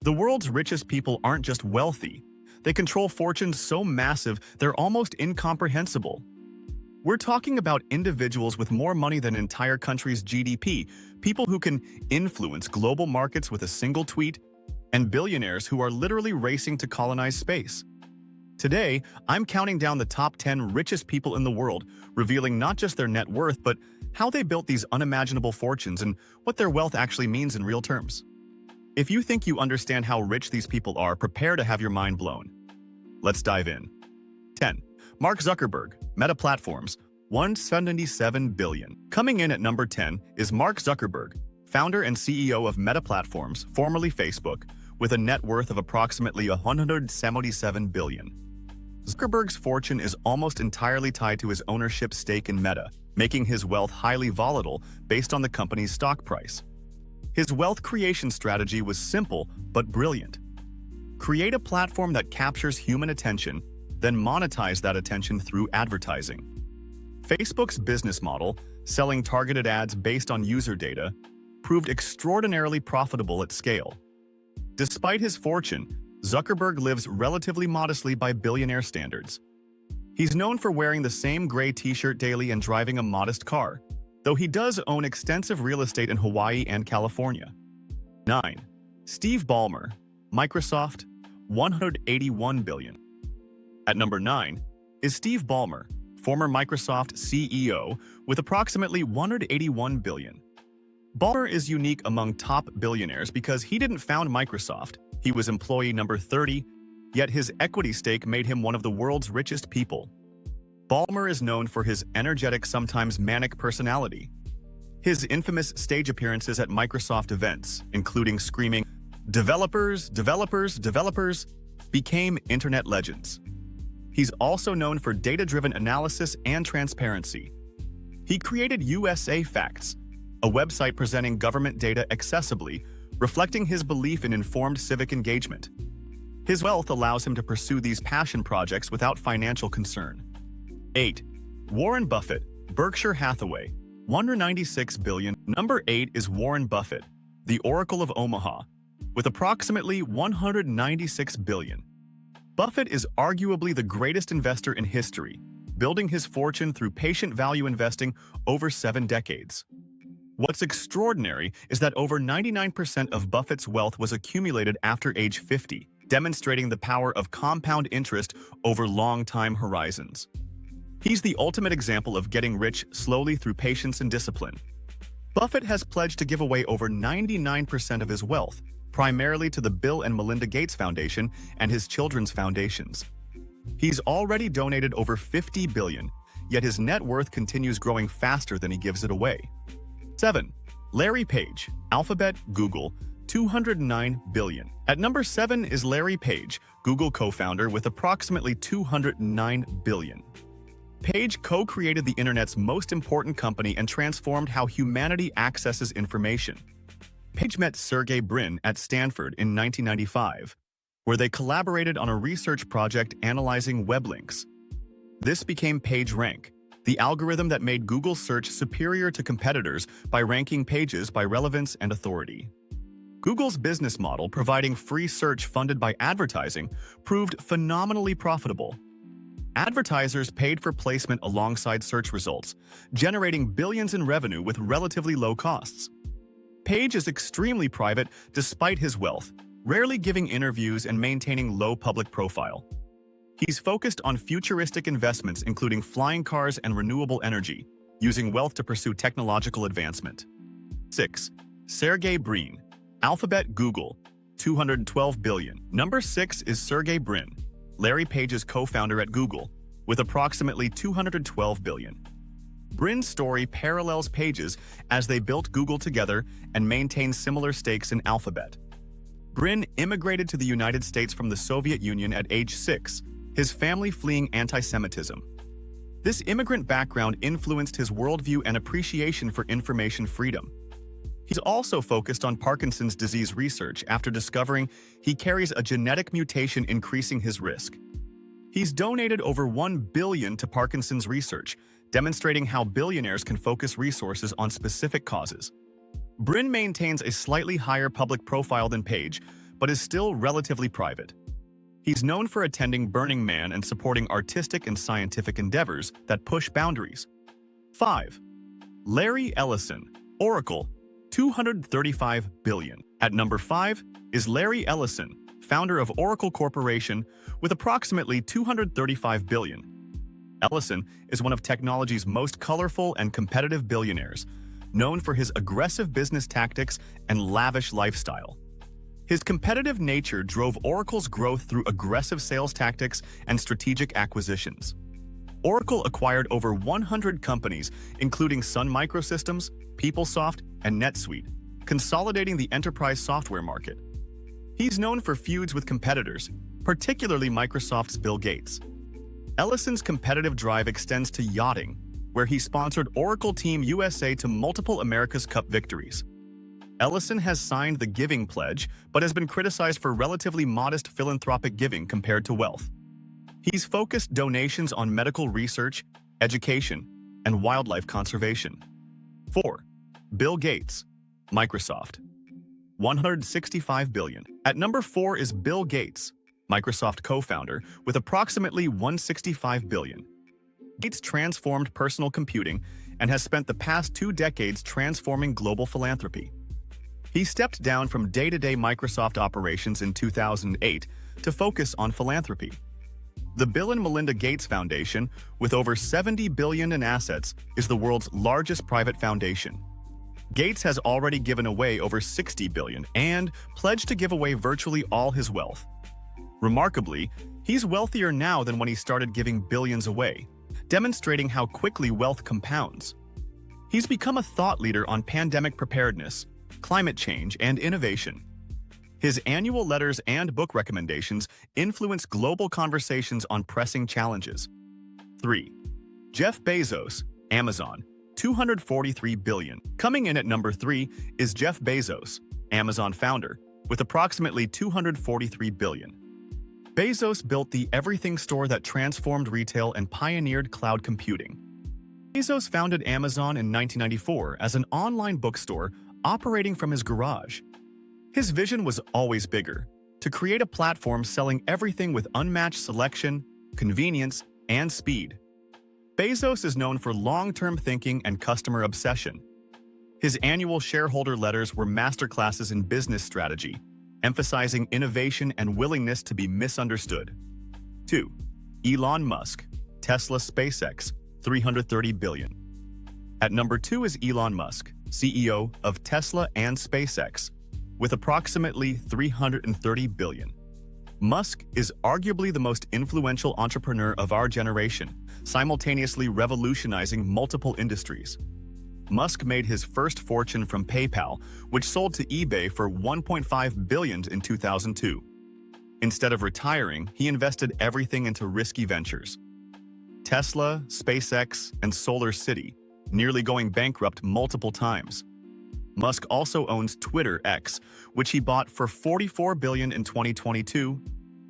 The world's richest people aren't just wealthy. They control fortunes so massive they're almost incomprehensible. We're talking about individuals with more money than an entire country's GDP, people who can influence global markets with a single tweet, and billionaires who are literally racing to colonize space. Today, I'm counting down the top 10 richest people in the world, revealing not just their net worth, but how they built these unimaginable fortunes and what their wealth actually means in real terms. If you think you understand how rich these people are, prepare to have your mind blown. Let's dive in. 10. Mark Zuckerberg, Meta Platforms, $177 billion. Coming in at number 10 is Mark Zuckerberg, founder and CEO of Meta Platforms, formerly Facebook, with a net worth of approximately $177 billion. Zuckerberg's fortune is almost entirely tied to his ownership stake in Meta, making his wealth highly volatile based on the company's stock price. His wealth creation strategy was simple but brilliant. Create a platform that captures human attention, then monetize that attention through advertising. Facebook's business model, selling targeted ads based on user data, proved extraordinarily profitable at scale. Despite his fortune, Zuckerberg lives relatively modestly by billionaire standards. He's known for wearing the same gray t-shirt daily and driving a modest car, though he does own extensive real estate in Hawaii and California. 9. Steve Ballmer, Microsoft, $181 billion. At number 9 is Steve Ballmer, former Microsoft CEO, with approximately $181 billion. Ballmer is unique among top billionaires because he didn't found Microsoft. He was employee number 30, yet his equity stake made him one of the world's richest people. Ballmer is known for his energetic, sometimes manic personality. His infamous stage appearances at Microsoft events, including screaming, "Developers, developers, developers," became internet legends. He's also known for data-driven analysis and transparency. He created USA Facts, a website presenting government data accessibly, reflecting his belief in informed civic engagement. His wealth allows him to pursue these passion projects without financial concern. 8. Warren Buffett, Berkshire Hathaway, $196 billion. Number 8 is Warren Buffett, the Oracle of Omaha, with approximately $196 billion. Buffett is arguably the greatest investor in history, building his fortune through patient value investing over 7 decades. What's extraordinary is that over 99% of Buffett's wealth was accumulated after age 50, demonstrating the power of compound interest over long time horizons. He's the ultimate example of getting rich slowly through patience and discipline. Buffett has pledged to give away over 99% of his wealth, primarily to the Bill and Melinda Gates Foundation and his children's foundations. He's already donated over $50 billion, yet his net worth continues growing faster than he gives it away. 7. Larry Page, Alphabet, Google, $209 billion. At number 7 is Larry Page, Google co-founder with approximately $209 billion. Page co-created the internet's most important company and transformed how humanity accesses information. Page met Sergey Brin at Stanford in 1995, where they collaborated on a research project analyzing web links. This became PageRank, the algorithm that made Google search superior to competitors by ranking pages by relevance and authority. Google's business model, providing free search funded by advertising, proved phenomenally profitable. Advertisers paid for placement alongside search results, generating billions in revenue with relatively low costs. Page is extremely private despite his wealth, rarely giving interviews and maintaining low public profile. He's focused on futuristic investments including flying cars and renewable energy, using wealth to pursue technological advancement. 6. Sergey Brin, Alphabet, Google, $212 billion. Number 6 is Sergey Brin, Larry Page's co-founder at Google, with approximately $212 billion. Brin's story parallels Page's as they built Google together and maintained similar stakes in Alphabet. Brin immigrated to the United States from the Soviet Union at age 6, his family fleeing anti-Semitism. This immigrant background influenced his worldview and appreciation for information freedom. He's also focused on Parkinson's disease research after discovering he carries a genetic mutation increasing his risk. He's donated over $1 billion to Parkinson's research, demonstrating how billionaires can focus resources on specific causes. Brin maintains a slightly higher public profile than Page, but is still relatively private. He's known for attending Burning Man and supporting artistic and scientific endeavors that push boundaries. 5. Larry Ellison, Oracle, $235 billion. At number 5 is Larry Ellison, founder of Oracle Corporation, with approximately $235 billion. Ellison is one of technology's most colorful and competitive billionaires, known for his aggressive business tactics and lavish lifestyle. His competitive nature drove Oracle's growth through aggressive sales tactics and strategic acquisitions. Oracle acquired over 100 companies, including Sun Microsystems, PeopleSoft, and NetSuite, consolidating the enterprise software market. He's known for feuds with competitors, particularly Microsoft's Bill Gates. Ellison's competitive drive extends to yachting, where he sponsored Oracle Team USA to multiple America's Cup victories. Ellison has signed the Giving Pledge, but has been criticized for relatively modest philanthropic giving compared to wealth. He's focused donations on medical research, education, and wildlife conservation. 4. Bill Gates, Microsoft, $165 billion. At number 4 is Bill Gates, Microsoft co-founder, with approximately $165 billion. Gates transformed personal computing and has spent the past 2 decades transforming global philanthropy. He stepped down from day-to-day Microsoft operations in 2008 to focus on philanthropy. The Bill and Melinda Gates Foundation, with over $70 billion in assets, is the world's largest private foundation. Gates has already given away over $60 billion and pledged to give away virtually all his wealth. Remarkably, he's wealthier now than when he started giving billions away, demonstrating how quickly wealth compounds. He's become a thought leader on pandemic preparedness, climate change, and innovation. His annual letters and book recommendations influence global conversations on pressing challenges. 3. Jeff Bezos, Amazon, $243 billion. Coming in at number 3 is Jeff Bezos, Amazon founder, with approximately $243 billion. Bezos built the everything store that transformed retail and pioneered cloud computing. Bezos founded Amazon in 1994 as an online bookstore operating from his garage. His vision was always bigger, to create a platform selling everything with unmatched selection, convenience, and speed. Bezos is known for long-term thinking and customer obsession. His annual shareholder letters were masterclasses in business strategy, emphasizing innovation and willingness to be misunderstood. 2. Elon Musk, Tesla SpaceX, $330 billion. At number 2 is Elon Musk, CEO of Tesla and SpaceX, with approximately $330 billion. Musk is arguably the most influential entrepreneur of our generation, simultaneously revolutionizing multiple industries. Musk made his first fortune from PayPal, which sold to eBay for $1.5 billion in 2002. Instead of retiring, he invested everything into risky ventures. Tesla, SpaceX, and Solar City, nearly going bankrupt multiple times. Musk also owns Twitter X, which he bought for $44 billion in 2022,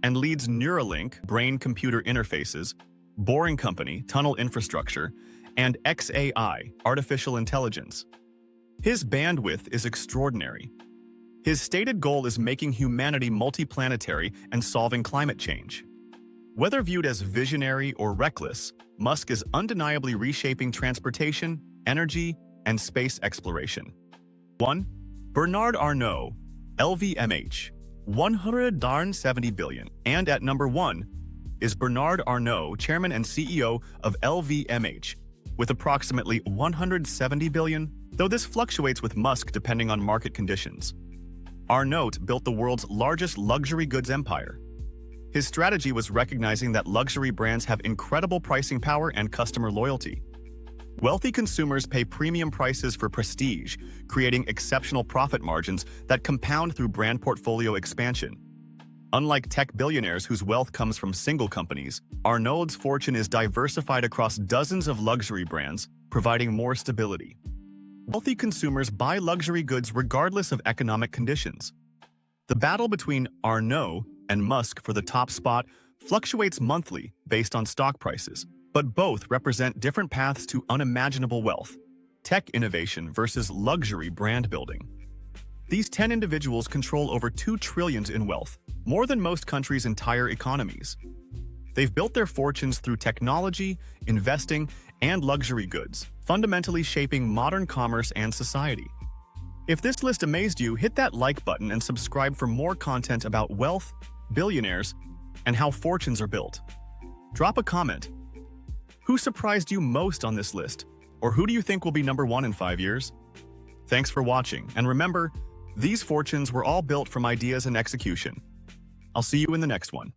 and leads Neuralink, brain-computer interfaces, Boring Company, tunnel infrastructure, and XAI, artificial intelligence. His bandwidth is extraordinary. His stated goal is making humanity multiplanetary and solving climate change. Whether viewed as visionary or reckless, Musk is undeniably reshaping transportation, energy, and space exploration. 1. Bernard Arnault, LVMH, $170 billion. And at number 1 is Bernard Arnault, chairman and CEO of LVMH, with approximately $170 billion, though this fluctuates with Musk depending on market conditions. Arnault built the world's largest luxury goods empire. His strategy was recognizing that luxury brands have incredible pricing power and customer loyalty. Wealthy consumers pay premium prices for prestige, creating exceptional profit margins that compound through brand portfolio expansion. Unlike tech billionaires whose wealth comes from single companies, Arnault's fortune is diversified across dozens of luxury brands, providing more stability. Wealthy consumers buy luxury goods regardless of economic conditions. The battle between Arnault and Musk for the top spot fluctuates monthly based on stock prices, but both represent different paths to unimaginable wealth: tech innovation versus luxury brand building. These 10 individuals control over $2 trillion in wealth, more than most countries' entire economies. They've built their fortunes through technology, investing, and luxury goods, fundamentally shaping modern commerce and society. If this list amazed you, hit that like button and subscribe for more content about wealth, billionaires, and how fortunes are built. Drop a comment. Who surprised you most on this list? Or who do you think will be number one in 5 years? Thanks for watching, and remember, these fortunes were all built from ideas and execution. I'll see you in the next one.